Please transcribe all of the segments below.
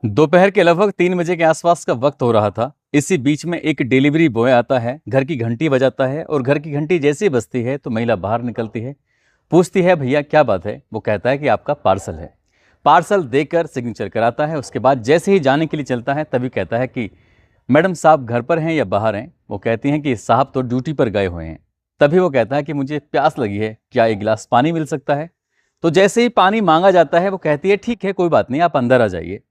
दोपहर के लगभग 3 बजे के आसपास का वक्त हो रहा था। इसी बीच में एक डिलीवरी बॉय आता है, घर की घंटी बजाता है और घर की घंटी जैसे ही बजती है तो महिला बाहर निकलती है, पूछती है भैया क्या बात है। वो कहता है कि आपका पार्सल है। पार्सल देकर सिग्नेचर कराता है। उसके बाद जैसे ही जाने के लिए चलता है तभी कहता है कि मैडम साहब घर पर हैं या बाहर हैं। वो कहती हैं कि साहब तो ड्यूटी पर गए हुए हैं। तभी वो कहता है कि मुझे प्यास लगी है, क्या एक गिलास पानी मिल सकता है। तो जैसे ही पानी मांगा जाता है वो कहती है ठीक है कोई बात नहीं, आप अंदर आ जाइए।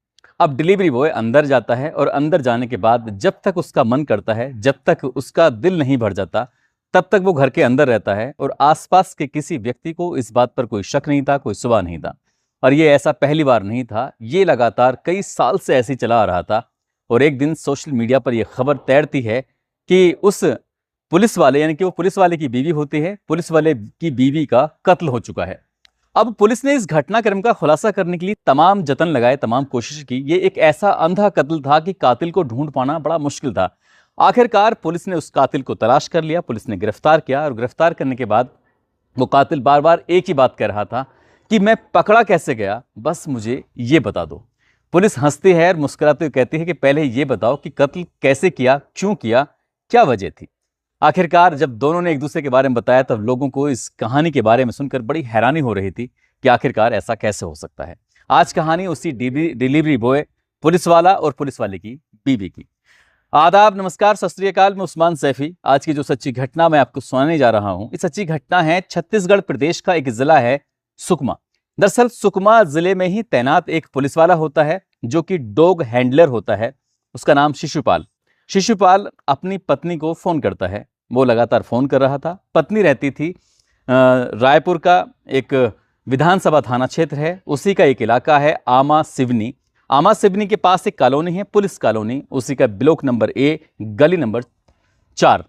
अब डिलीवरी बॉय अंदर जाता है और अंदर जाने के बाद जब तक उसका मन करता है, जब तक उसका दिल नहीं भर जाता, तब तक वो घर के अंदर रहता है और आसपास के किसी व्यक्ति को इस बात पर कोई शक नहीं था, कोई सुबह नहीं था। और ये ऐसा पहली बार नहीं था, ये लगातार कई साल से ऐसे ही चला आ रहा था। और एक दिन सोशल मीडिया पर यह खबर तैरती है कि उस पुलिस वाले, यानी कि वो पुलिस वाले की बीवी होती है, पुलिस वाले की बीवी का कत्ल हो चुका है। अब पुलिस ने इस घटनाक्रम का खुलासा करने के लिए तमाम जतन लगाए, तमाम कोशिश की। ये एक ऐसा अंधा कत्ल था कि कातिल को ढूंढ पाना बड़ा मुश्किल था। आखिरकार पुलिस ने उस कातिल को तलाश कर लिया, पुलिस ने गिरफ्तार किया और गिरफ्तार करने के बाद वो कातिल बार बार एक ही बात कह रहा था कि मैं पकड़ा कैसे गया, बस मुझे ये बता दो। पुलिस हंसती है और मुस्कुराते हुए कहती है कि पहले ये बताओ कि कत्ल कैसे किया, क्यों किया, क्या वजह थी। आखिरकार जब दोनों ने एक दूसरे के बारे में बताया तब लोगों को इस कहानी के बारे में सुनकर बड़ी हैरानी हो रही थी कि आखिरकार ऐसा कैसे हो सकता है। आज कहानी उसी डिलीवरी बॉय, पुलिस वाला और पुलिस वाले की बीवी की। आदाब, नमस्कार, सत श्री अकाल। मैं उस्मान सैफी। आज की जो सच्ची घटना मैं आपको सुनाने जा रहा हूं, ये सच्ची घटना है छत्तीसगढ़ प्रदेश का एक जिला है सुकमा। दरअसल सुकमा जिले में ही तैनात एक पुलिस वाला होता है जो कि डॉग हैंडलर होता है। उसका नाम शिशुपाल। शिशुपाल अपनी पत्नी को फोन करता है। वो लगातार फोन कर रहा था। पत्नी रहती थी रायपुर का एक विधानसभा थाना क्षेत्र है, उसी का एक इलाका है आमा सिवनी। आमा सिवनी के पास एक कॉलोनी है, पुलिस कॉलोनी, उसी का ब्लॉक नंबर ए, गली नंबर 4।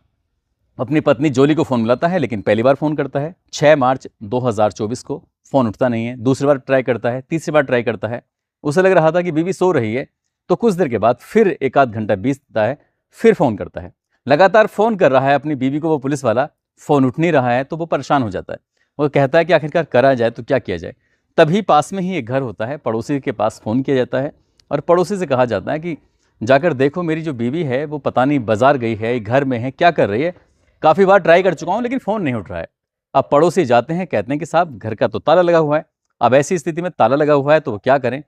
अपनी पत्नी जोली को फोन मिलाता है, लेकिन पहली बार फोन करता है 6 मार्च 2024 को। फोन उठता नहीं है। दूसरी बार ट्राई करता है, तीसरी बार ट्राई करता है। उसे लग रहा था कि बीवी सो रही है। तो कुछ देर के बाद फिर एक आध घंटा बीतता है, फिर फोन करता है। लगातार फोन कर रहा है अपनी बीवी को वो पुलिस वाला, फोन उठ नहीं रहा है। तो वो परेशान हो जाता है। वो कहता है कि आखिरकार करा जाए तो क्या किया जाए। तभी पास में ही एक घर होता है, पड़ोसी के पास फोन किया जाता है और पड़ोसी से कहा जाता है कि जाकर देखो मेरी जो बीवी है वो पता नहीं बाजार गई है, घर में है, क्या कर रही है। काफ़ी बार ट्राई कर चुका हूँ लेकिन फ़ोन नहीं उठ रहा है। अब पड़ोसी जाते हैं, कहते हैं कि साहब घर का तो ताला लगा हुआ है। अब ऐसी स्थिति में ताला लगा हुआ है तो वो क्या करें।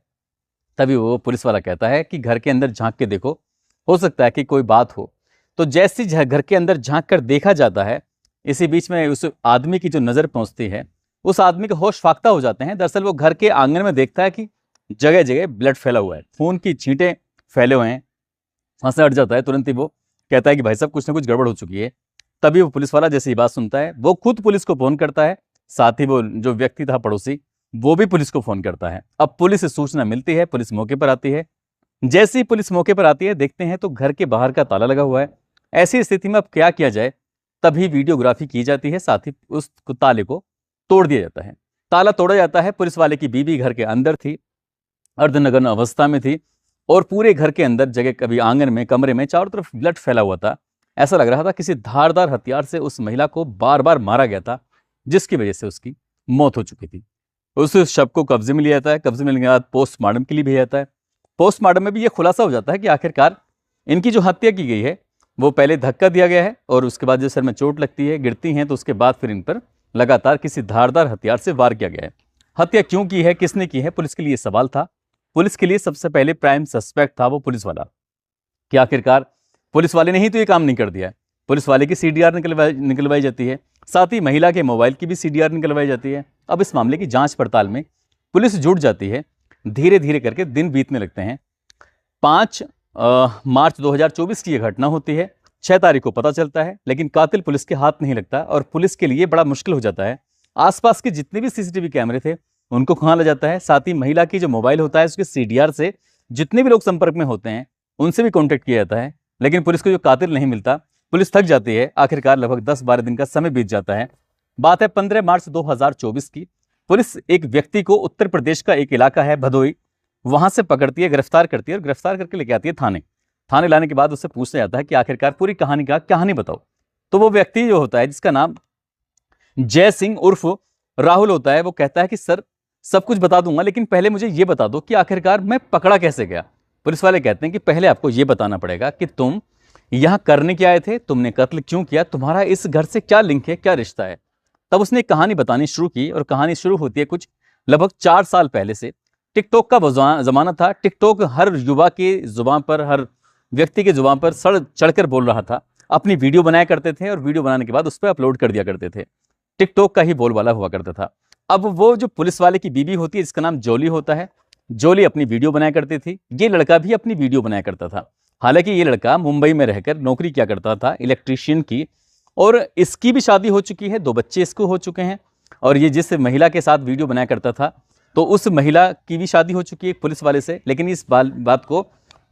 तभी वो पुलिस वाला कहता है कि घर के अंदर झांक के देखो, हो सकता है कि कोई बात हो। तो जैसे घर के अंदर झांक कर देखा जाता है, इसी बीच में उस आदमी की जो नज़र पहुंचती है, उस आदमी के होश फाख्ता हो जाते हैं। दरअसल वो घर के आंगन में देखता है कि जगह जगह ब्लड फैला हुआ है, खून की छींटें फैले हुए हैं। वहाँ से हट जाता है। तुरंत ही वो कहता है कि भाई साहब कुछ ना कुछ गड़बड़ हो चुकी है। तभी वो पुलिस वाला जैसे ही बात सुनता है, वो खुद पुलिस को फोन करता है। साथ ही वो जो व्यक्ति था पड़ोसी, वो भी पुलिस को फोन करता है। अब पुलिस से सूचना मिलती है, पुलिस मौके पर आती है। जैसे ही पुलिस मौके पर आती है, देखते हैं तो घर के बाहर का ताला लगा हुआ है। ऐसी स्थिति में अब क्या किया जाए। तभी वीडियोग्राफी की जाती है, साथ ही उस ताले को तोड़ दिया जाता है। ताला तोड़ा जाता है। पुलिस वाले की बीवी घर के अंदर थी, अर्धनग्न अवस्था में थी और पूरे घर के अंदर जगह, कभी आंगन में, कमरे में, चारों तरफ ब्लड फैला हुआ था। ऐसा लग रहा था किसी धारदार हथियार से उस महिला को बार बार मारा गया था, जिसकी वजह से उसकी मौत हो चुकी थी। उस शव को कब्जे में लिया जाता है। कब्जे में लेने के बाद पोस्टमार्टम के लिए भेजा जाता है। पोस्टमार्टम में भी यह खुलासा हो जाता है कि आखिरकार इनकी जो हत्या की गई है वो पहले धक्का दिया गया है और उसके बाद जो सर में चोट लगती है, गिरती हैं, तो उसके बाद फिर इन पर लगातार किसी धारदार हथियार से वार किया गया है। हत्या क्यों की है, किसने की है, पुलिस के लिए सवाल था। पुलिस के लिए सबसे पहले प्राइम सस्पेक्ट था वो पुलिस वाला, कि आखिरकार पुलिस वाले ने ही तो ये काम नहीं कर दिया है। पुलिस वाले की सीडीआर निकलवाई जाती है, साथ ही महिला के मोबाइल की भी सीडीआर निकलवाई जाती है। अब इस मामले की जांच पड़ताल में पुलिस जुट जाती है। धीरे धीरे करके दिन बीतने लगते हैं। 5 मार्च 2024 की यह घटना होती है। 6 तारीख को पता चलता है, लेकिन कातिल पुलिस के हाथ नहीं लगता और पुलिस के लिए बड़ा मुश्किल हो जाता है। आसपास के जितने भी सीसीटीवी कैमरे थे उनको खंगाला जाता है। साथ ही महिला की जो मोबाइल होता है उसके सीडीआर से जितने भी लोग संपर्क में होते हैं उनसे भी कॉन्टेक्ट किया जाता है, लेकिन पुलिस को जो कातिल नहीं मिलता। पुलिस थक जाती है। आखिरकार लगभग 10-12 दिन का समय बीत जाता है। बात है 15 मार्च 2024 की। पुलिस एक व्यक्ति को उत्तर प्रदेश का एक इलाका है भदोई, वहां से पकड़ती है, गिरफ्तार करती है और गिरफ्तार करके लेके आती है थाने। थाने लाने के बाद उससे पूछा जाता है कि आखिरकार पूरी कहानी बताओ। तो वो व्यक्ति जो होता है, जिसका नाम जय सिंह उर्फ राहुल होता है, वो कहता है कि सर सब कुछ बता दूंगा, लेकिन पहले मुझे ये बता दो कि आखिरकार मैं पकड़ा कैसे गया। पुलिस वाले कहते हैं कि पहले आपको ये बताना पड़ेगा कि तुम यहाँ करने क्या आए थे, तुमने कत्ल क्यों किया, तुम्हारा इस घर से क्या लिंक है, क्या रिश्ता है। तब उसने एक कहानी बतानी शुरू की और कहानी शुरू होती है कुछ लगभग 4 साल पहले से। टिकटॉक का वो जमाना था। टिकटॉक हर युवा के जुबान पर, हर व्यक्ति के जुबान पर सड़ चढ़कर बोल रहा था। अपनी वीडियो बनाया करते थे और वीडियो बनाने के बाद उस पर अपलोड कर दिया करते थे। टिकटॉक का ही बोलबाला हुआ करता था। अब वो जो पुलिस वाले की बीवी होती है जिसका नाम जोली होता है, जोली अपनी वीडियो बनाया करती थी, ये लड़का भी अपनी वीडियो बनाया करता था। हालांकि ये लड़का मुंबई में रहकर नौकरी किया करता था इलेक्ट्रीशियन की, और इसकी भी शादी हो चुकी है, 2 बच्चे इसको हो चुके हैं। और ये जिस महिला के साथ वीडियो बनाया करता था तो उस महिला की भी शादी हो चुकी है पुलिस वाले से। लेकिन इस बात को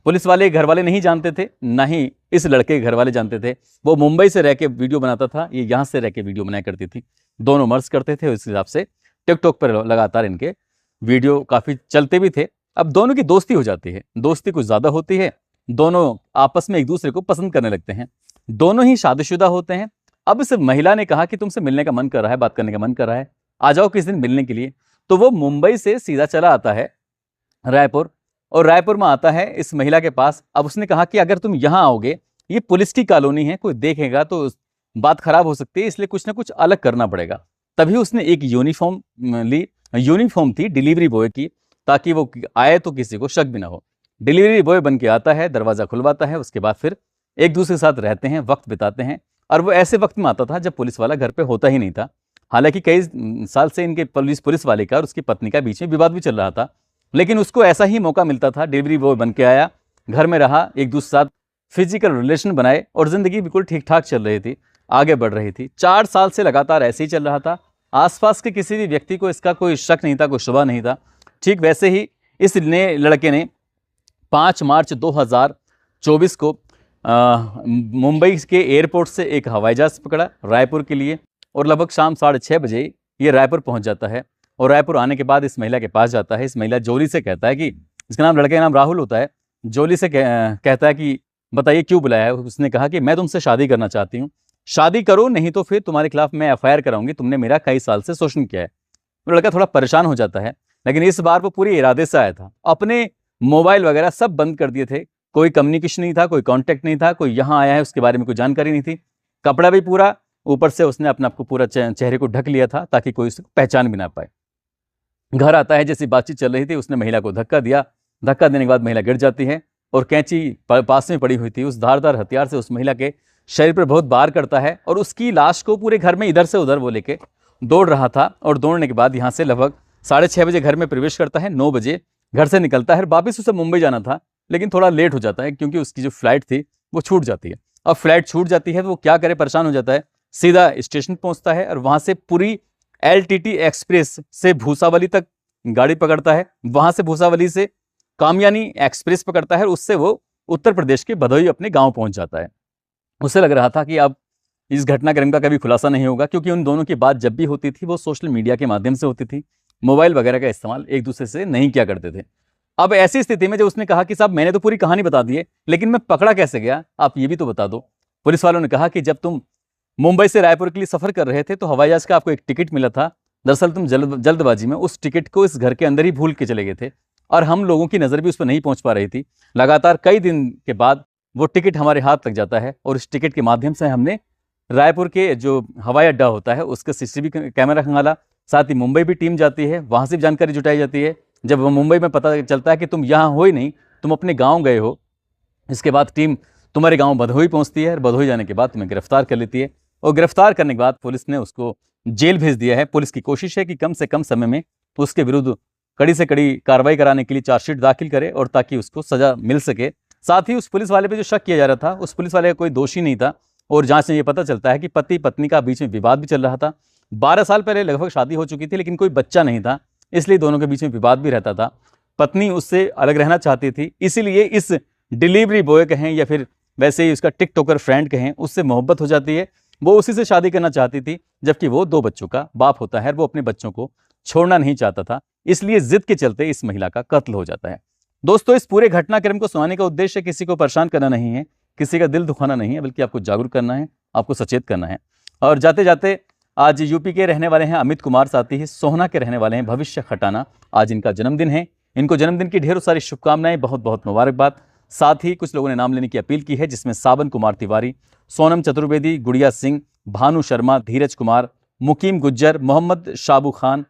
पुलिस वाले घर वाले नहीं जानते थे, ना ही इस लड़के के घर वाले जानते थे। वो मुंबई से रह के वीडियो बनाता था, ये यहाँ से रह के वीडियो बनाया करती थी। दोनों मर्ज करते थे। उस हिसाब से टिकटॉक पर लगातार इनके वीडियो काफ़ी चलते भी थे। अब दोनों की दोस्ती हो जाती है, दोस्ती कुछ ज़्यादा होती है, दोनों आपस में एक दूसरे को पसंद करने लगते हैं, दोनों ही शादीशुदा होते हैं। अब इस महिला ने कहा कि तुमसे मिलने का मन कर रहा है, बात करने का मन कर रहा है, आ जाओ किस दिन मिलने के लिए। तो वो मुंबई से सीधा चला आता है रायपुर, और रायपुर में आता है इस महिला के पास। अब उसने कहा कि अगर तुम यहाँ आओगे, ये पुलिस की कॉलोनी है, कोई देखेगा तो बात खराब हो सकती है, इसलिए कुछ ना कुछ अलग करना पड़ेगा। तभी उसने एक यूनिफॉर्म ली। यूनिफॉर्म थी डिलीवरी बॉय की, ताकि वो आए तो किसी को शक भी ना हो। डिलीवरी बॉय बन के आता है, दरवाज़ा खुलवाता है, उसके बाद फिर एक दूसरे के साथ रहते हैं, वक्त बिताते हैं। और वो ऐसे वक्त में आता था जब पुलिस वाला घर पे होता ही नहीं था। हालांकि कई साल से इनके पुलिस वाले का और उसकी पत्नी का बीच में विवाद भी चल रहा था, लेकिन उसको ऐसा ही मौका मिलता था। डिलीवरी बॉय बन के आया, घर में रहा, एक दूसरे साथ फिजिकल रिलेशन बनाए और ज़िंदगी बिल्कुल ठीक ठाक चल रही थी, आगे बढ़ रही थी। 4 साल से लगातार ऐसे ही चल रहा था। आसपास के किसी भी व्यक्ति को इसका कोई शक नहीं था, कोई शुबा नहीं था। ठीक वैसे ही इस लड़के ने 5 मार्च 2024 को मुंबई के एयरपोर्ट से एक हवाई जहाज़ पकड़ा रायपुर के लिए, और लगभग शाम 6:30 बजे ये रायपुर पहुंच जाता है। और रायपुर आने के बाद इस महिला के पास जाता है। इस महिला जोली से कहता है कि, इसका नाम, लड़के का नाम राहुल होता है, जोली से कहता है कि बताइए क्यों बुलाया है। उसने कहा कि मैं तुमसे शादी करना चाहती हूँ, शादी करो नहीं तो फिर तुम्हारे खिलाफ मैं FIR कराऊंगी, तुमने मेरा कई साल से शोषण किया है। तो लड़का थोड़ा परेशान हो जाता है, लेकिन इस बार वो पूरी इरादे से आया था। अपने मोबाइल वगैरह सब बंद कर दिए थे, कोई कम्युनिकेशन नहीं था, कोई कांटेक्ट नहीं था, कोई यहाँ आया है उसके बारे में कोई जानकारी नहीं थी। कपड़ा भी पूरा, ऊपर से उसने अपने आप को पूरा चेहरे को ढक लिया था ताकि कोई उसको पहचान भी ना पाए। घर आता है, जैसी बातचीत चल रही थी उसने महिला को धक्का दिया। धक्का देने के बाद महिला गिर जाती है और कैंची पास में पड़ी हुई थी, उस धारदार हथियार से उस महिला के शरीर पर बहुत वार करता है। और उसकी लाश को पूरे घर में इधर से उधर वो लेके दौड़ रहा था। और दौड़ने के बाद यहाँ से लगभग 6:30 बजे घर में प्रवेश करता है, 9 बजे घर से निकलता है। वापिस उसे मुंबई जाना था, लेकिन थोड़ा लेट हो जाता है क्योंकि उसकी जो फ्लाइट थी वो छूट जाती है। अब फ्लाइट छूट जाती है तो वो क्या करे, परेशान हो जाता है। सीधा स्टेशन पहुंचता है और वहां से पूरी LTT एक्सप्रेस से भूसावली तक गाड़ी पकड़ता है। वहां से भूसावली से कामयानी एक्सप्रेस पकड़ता है, उससे वो उत्तर प्रदेश के भदोही अपने गांव पहुंच जाता है। उसे लग रहा था कि अब इस घटनाक्रम का कभी खुलासा नहीं होगा, क्योंकि उन दोनों की बात जब भी होती थी वो सोशल मीडिया के माध्यम से होती थी, मोबाइल वगैरह का इस्तेमाल एक दूसरे से नहीं किया करते थे। अब ऐसी स्थिति में जब उसने कहा कि साहब मैंने तो पूरी कहानी बता दी है, लेकिन मैं पकड़ा कैसे गया, आप ये भी तो बता दो। पुलिस वालों ने कहा कि जब तुम मुंबई से रायपुर के लिए सफर कर रहे थे तो हवाई जहाज का आपको एक टिकट मिला था। दरअसल तुम जल्दबाजी में उस टिकट को इस घर के अंदर ही भूल के चले गए थे, और हम लोगों की नज़र भी उस पर नहीं पहुंच पा रही थी। लगातार कई दिन के बाद वो टिकट हमारे हाथ लग जाता है, और इस टिकट के माध्यम से हमने रायपुर के जो हवाई अड्डा होता है उसका CCTV कैमरा खंगाला। साथ ही मुंबई भी टीम जाती है, वहाँ से भी जानकारी जुटाई जाती है। जब वो मुंबई में पता चलता है कि तुम यहाँ हो ही नहीं, तुम अपने गाँव गए हो, इसके बाद टीम तुम्हारे गाँव भदोही पहुँचती है, और भदोही जाने के बाद तुम्हें गिरफ्तार कर लेती है। और गिरफ्तार करने के बाद पुलिस ने उसको जेल भेज दिया है। पुलिस की कोशिश है कि कम से कम समय में उसके विरुद्ध कड़ी से कड़ी कार्रवाई कराने के लिए चार्जशीट दाखिल करे, और ताकि उसको सजा मिल सके। साथ ही उस पुलिस वाले पे जो शक किया जा रहा था, उस पुलिस वाले का कोई दोषी नहीं था। और जांच में ये पता चलता है कि पति पत्नी का बीच में विवाद भी चल रहा था। 12 साल पहले लगभग शादी हो चुकी थी, लेकिन कोई बच्चा नहीं था, इसलिए दोनों के बीच में विवाद भी रहता था। पत्नी उससे अलग रहना चाहती थी, इसीलिए इस डिलीवरी बॉय कहें या फिर वैसे ही उसका टिकटॉकर फ्रेंड कहें, उससे मोहब्बत हो जाती है। वो उसी से शादी करना चाहती थी, जबकि वो 2 बच्चों का बाप होता है, और वो अपने बच्चों को छोड़ना नहीं चाहता था। इसलिए जिद के चलते इस महिला का कत्ल हो जाता है। दोस्तों, इस पूरे घटनाक्रम को सुनाने का उद्देश्य किसी को परेशान करना नहीं है, किसी का दिल दुखाना नहीं है, बल्कि आपको जागरूक करना है, आपको सचेत करना है। और जाते जाते आज यूपी के रहने वाले हैं अमित कुमार, साथी ही सोहना के रहने वाले हैं भविष्य खटाना। आज इनका जन्मदिन है। इनको जन्मदिन की ढेरों सारी शुभकामनाएं, बहुत बहुत मुबारकबाद। साथ ही कुछ लोगों ने नाम लेने की अपील की है, जिसमें सावन कुमार तिवारी, सोनम चतुर्वेदी, गुड़िया सिंह, भानु शर्मा, धीरज कुमार, मुकीम गुज्जर, मोहम्मद शाबू खान,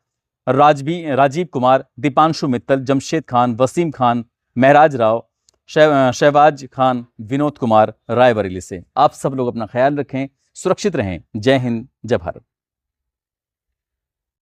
राजीव कुमार, दीपांशु मित्तल, जमशेद खान, वसीम खान, महराज राव, शहबाज खान, विनोद कुमार रायबरेली से। आप सब लोग अपना ख्याल रखें, सुरक्षित रहें। जय हिंद, जय भारत।